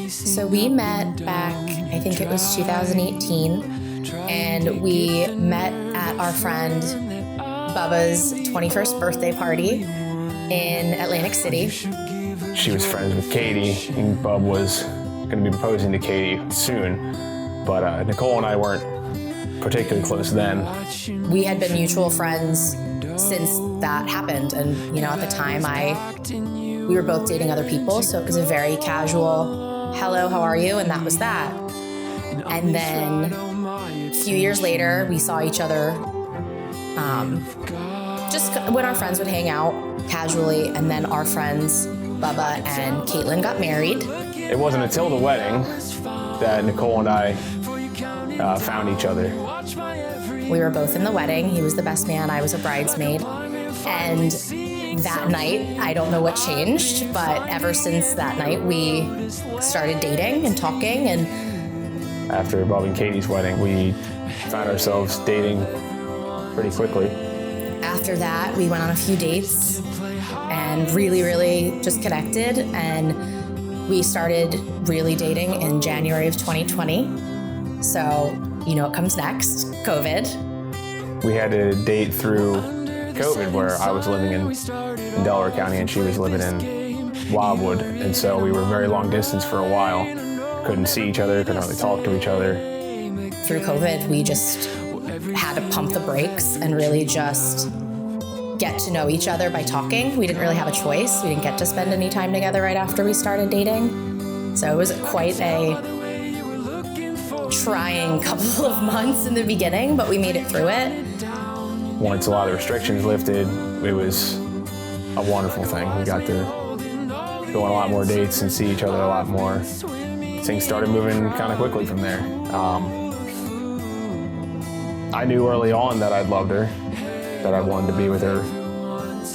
So we met back, I think it was 2018, and we met at our friend Bubba's 21st birthday party in Atlantic City. She was friends with Katie, and Bub was going to be proposing to Katie soon, but Nicole and I weren't particularly close then. We had been mutual friends since that happened, and at the time we were both dating other people, so it was a very casual, hello, how are you? And that was that. And then a few years later, we saw each other just when our friends would hang out casually, and then our friends, Bubba and Caitlin, got married. It wasn't until the wedding that Nicole and I found each other. We were both in the wedding. He was the best man, I was a bridesmaid. And that night, I don't know what changed, but ever since that night, we started dating and talking. And after Bob and Katie's wedding, we found ourselves dating pretty quickly. After that, we went on a few dates and really, really just connected. And we started really dating in January of 2020. So, what comes next? COVID. We had to date through COVID, where I was living in Delaware County and she was living in Wildwood, and so we were very long distance for a while. Couldn't see each other, couldn't really talk to each other. Through COVID, we just had to pump the brakes and really just get to know each other by talking. We didn't really have a choice. We didn't get to spend any time together right after we started dating. So it was quite a trying couple of months in the beginning, but we made it through it. Once a lot of restrictions lifted, it was a wonderful thing. We got to go on a lot more dates and see each other a lot more. Things started moving kind of quickly from there. I knew early on that I'd loved her, that I wanted to be with her.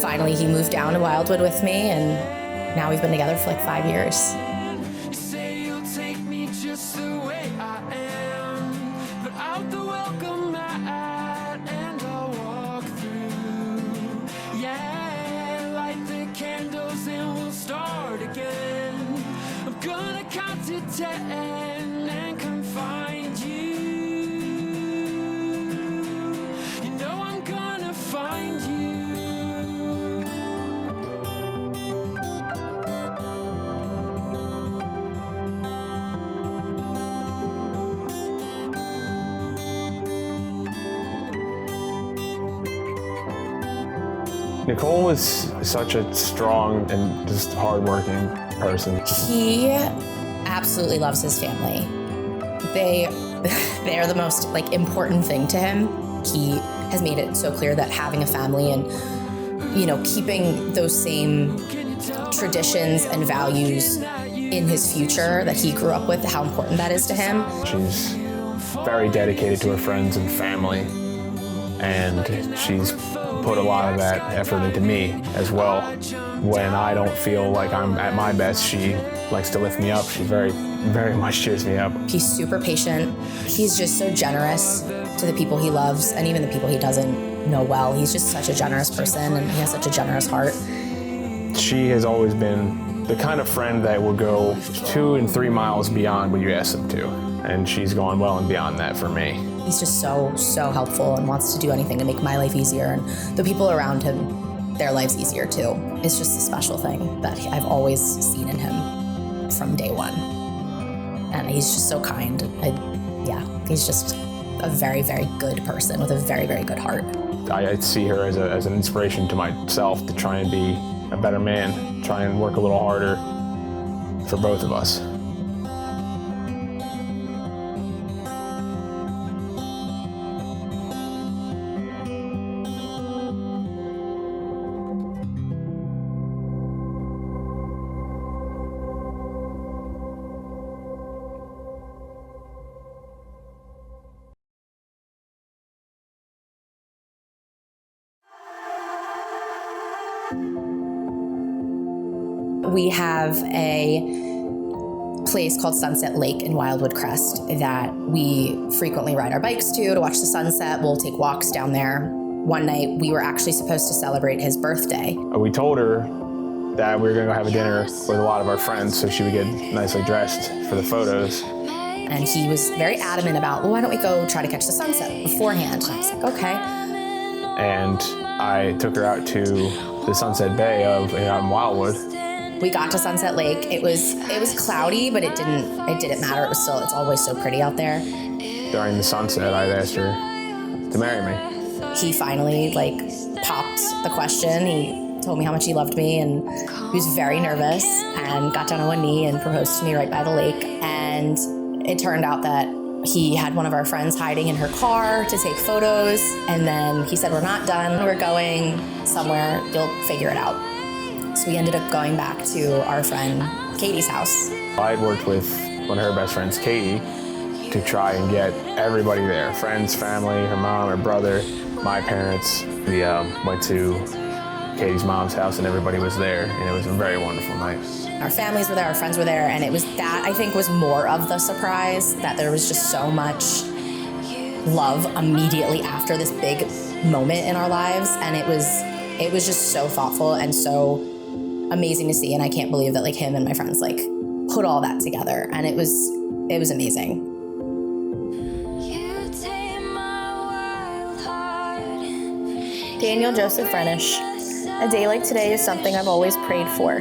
Finally, he moved down to Wildwood with me, and now we've been together for like 5 years. And come find you. I'm gonna find you. Nicole was such a strong and just hardworking person. He absolutely loves his family. They are the most important thing to him. He has made it so clear that having a family and keeping those same traditions and values in his future that he grew up with, how important that is to him. She's very dedicated to her friends and family, and she's put a lot of that effort into me as well. When I don't feel like I'm at my best, she likes to lift me up. She very, very much cheers me up. He's super patient. He's just so generous to the people he loves and even the people he doesn't know well. He's just such a generous person, and he has such a generous heart. She has always been the kind of friend that will go 2 and 3 miles beyond what you ask them to. And she's gone well and beyond that for me. He's just so, so helpful and wants to do anything to make my life easier and the people around him, their lives easier too. It's just a special thing that I've always seen in him from day one. And he's just so kind. He's just a very, very good person with a very, very good heart. I see her as an inspiration to myself to try and be a better man, try and work a little harder for both of us. We have a place called Sunset Lake in Wildwood Crest that we frequently ride our bikes to watch the sunset. We'll take walks down there. One night, we were actually supposed to celebrate his birthday. We told her that we were gonna go have a dinner with a lot of our friends so she would get nicely dressed for the photos. And he was very adamant about, well, why don't we go try to catch the sunset beforehand? And I was like, okay. And I took her out to the Sunset Bay out in Wildwood. We got to Sunset Lake. It was cloudy, but it didn't matter. It's always so pretty out there. During the sunset, I asked her to marry me. He finally popped the question. He told me how much he loved me, and he was very nervous and got down on one knee and proposed to me right by the lake. And it turned out that he had one of our friends hiding in her car to take photos. And then he said, we're not done. We're going somewhere. You'll figure it out. So we ended up going back to our friend Katie's house. I had worked with one of her best friends, Katie, to try and get everybody there. Friends, family, her mom, her brother, my parents. We went to Katie's mom's house and everybody was there, and it was a very wonderful night. Our families were there, our friends were there, and it was that, I think, was more of the surprise, that there was just so much love immediately after this big moment in our lives, and it was just so thoughtful and so amazing to see, and I can't believe that him and my friends put all that together, and it was amazing. Daniel Joseph Renish. A day like today is something I've always prayed for,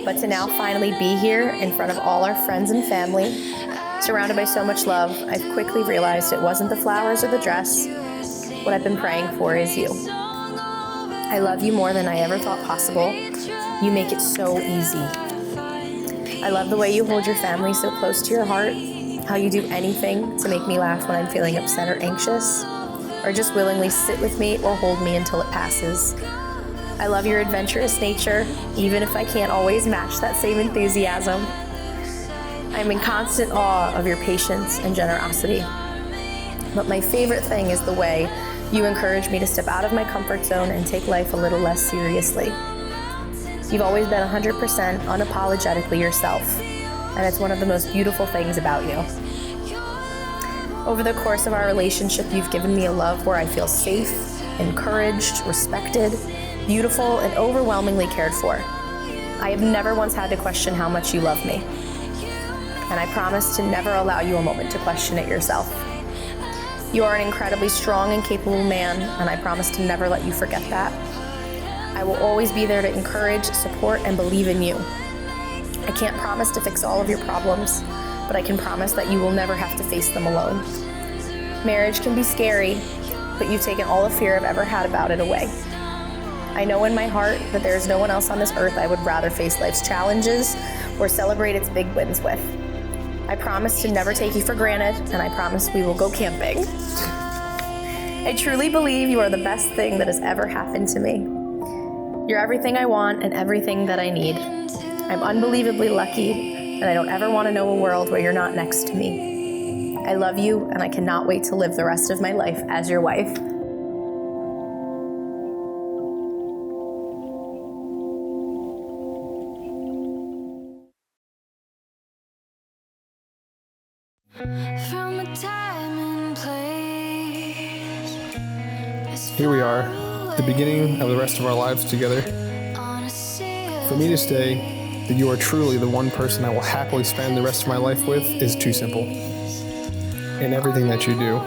but to now finally be here in front of all our friends and family, surrounded by so much love, I've quickly realized it wasn't the flowers or the dress. What I've been praying for is you. I love you more than I ever thought possible. You make it so easy. I love the way you hold your family so close to your heart, how you do anything to make me laugh when I'm feeling upset or anxious, or just willingly sit with me or hold me until it passes. I love your adventurous nature, even if I can't always match that same enthusiasm. I'm in constant awe of your patience and generosity. But my favorite thing is the way you encourage me to step out of my comfort zone and take life a little less seriously. You've always been 100% unapologetically yourself, and it's one of the most beautiful things about you. Over the course of our relationship, you've given me a love where I feel safe, encouraged, respected, beautiful, and overwhelmingly cared for. I have never once had to question how much you love me, and I promise to never allow you a moment to question it yourself. You are an incredibly strong and capable man, and I promise to never let you forget that. I will always be there to encourage, support, and believe in you. I can't promise to fix all of your problems, but I can promise that you will never have to face them alone. Marriage can be scary, but you've taken all the fear I've ever had about it away. I know in my heart that there is no one else on this earth I would rather face life's challenges or celebrate its big wins with. I promise to never take you for granted, and I promise we will go camping. I truly believe you are the best thing that has ever happened to me. You're everything I want and everything that I need. I'm unbelievably lucky, and I don't ever want to know a world where you're not next to me. I love you, and I cannot wait to live the rest of my life as your wife. From a time and place. Here we are, the beginning of the rest of our lives together. For me to say that you are truly the one person I will happily spend the rest of my life with is too simple. In everything that you do,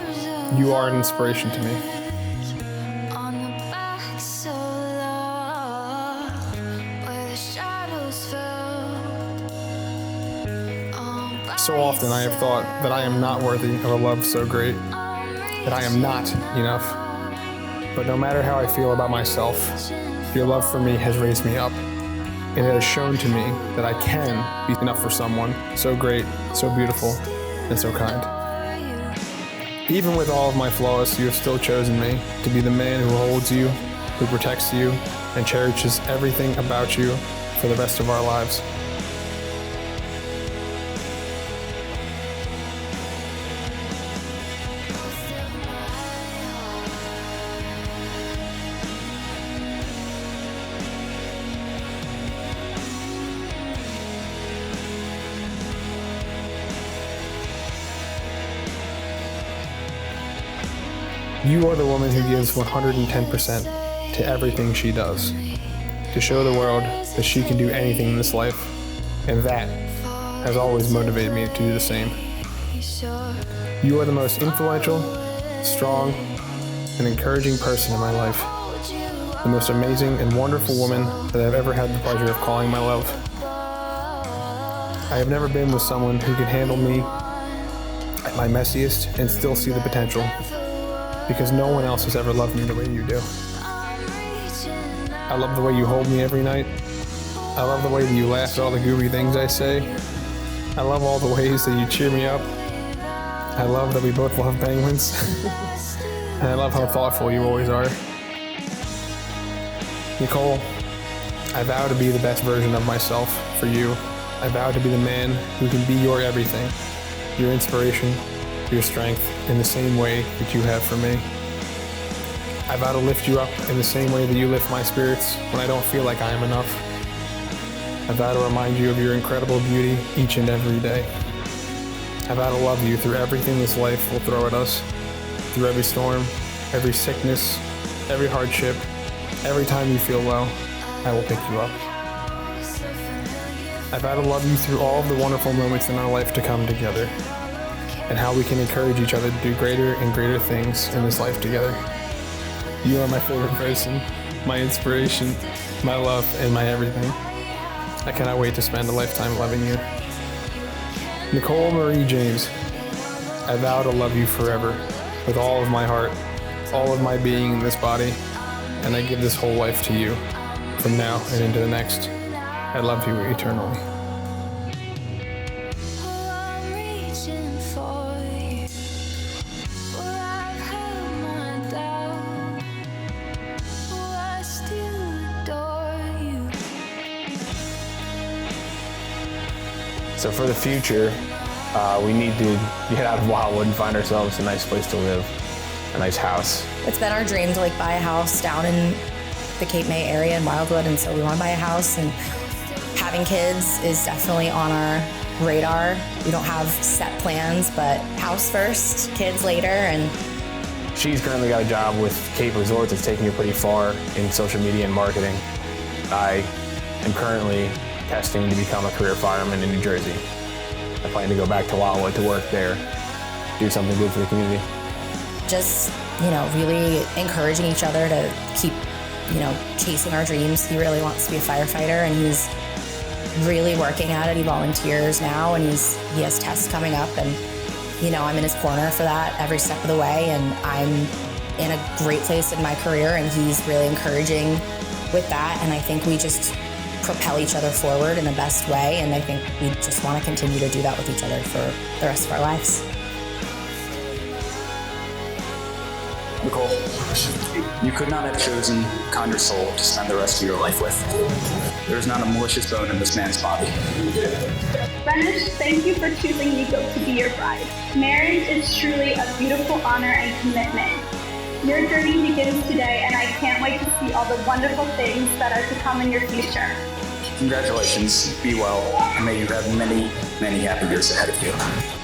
you are an inspiration to me. So often I have thought that I am not worthy of a love so great, that I am not enough. But no matter how I feel about myself, your love for me has raised me up. And it has shown to me that I can be enough for someone so great, so beautiful, and so kind. Even with all of my flaws, you have still chosen me to be the man who holds you, who protects you, and cherishes everything about you for the rest of our lives. You are the woman who gives 110% to everything she does, to show the world that she can do anything in this life, and that has always motivated me to do the same. You are the most influential, strong, and encouraging person in my life, the most amazing and wonderful woman that I've ever had the pleasure of calling my love. I have never been with someone who can handle me at my messiest and still see the potential, because no one else has ever loved me the way you do. I love the way you hold me every night. I love the way that you laugh at all the goofy things I say. I love all the ways that you cheer me up. I love that we both love penguins. And I love how thoughtful you always are. Nicole, I vow to be the best version of myself for you. I vow to be the man who can be your everything, your inspiration, your strength, in the same way that you have for me. I vow to lift you up in the same way that you lift my spirits when I don't feel like I am enough. I vow to remind you of your incredible beauty each and every day. I vow to love you through everything this life will throw at us, through every storm, every sickness, every hardship, every time you feel low, I will pick you up. I vow to love you through all of the wonderful moments in our life to come together, and how we can encourage each other to do greater and greater things in this life together. You are my favorite person, my inspiration, my love, and my everything. I cannot wait to spend a lifetime loving you. Nicole Marie James, I vow to love you forever, with all of my heart, all of my being in this body, and I give this whole life to you, from now and into the next. I love you eternally. So for the future, we need to get out of Wildwood and find ourselves a nice place to live, a nice house. It's been our dream to buy a house down in the Cape May area in Wildwood, and so we want to buy a house, and having kids is definitely on our radar. We don't have set plans, but house first, kids later. And She's currently got a job with Cape Resorts. It's taking her pretty far in social media and marketing. I am currently testing to become a career fireman in New Jersey. I plan to go back to Wildwood to work there, do something good for the community. just, really encouraging each other to keep, chasing our dreams. He really wants to be a firefighter, and he's really working at it. He volunteers now, and he has tests coming up, and, I'm in his corner for that every step of the way, and I'm in a great place in my career, and he's really encouraging with that, and I think we just propel each other forward in the best way, and I think we just want to continue to do that with each other for the rest of our lives. Nicole, you could not have chosen a kinder soul to spend the rest of your life with. There is not a malicious bone in this man's body. Vanessa, thank you for choosing Nico to be your bride. Marriage is truly a beautiful honor and commitment. Your journey begins today, and I can't wait to see all the wonderful things that are to come in your future. Congratulations, be well, and may you have many, many happy years ahead of you.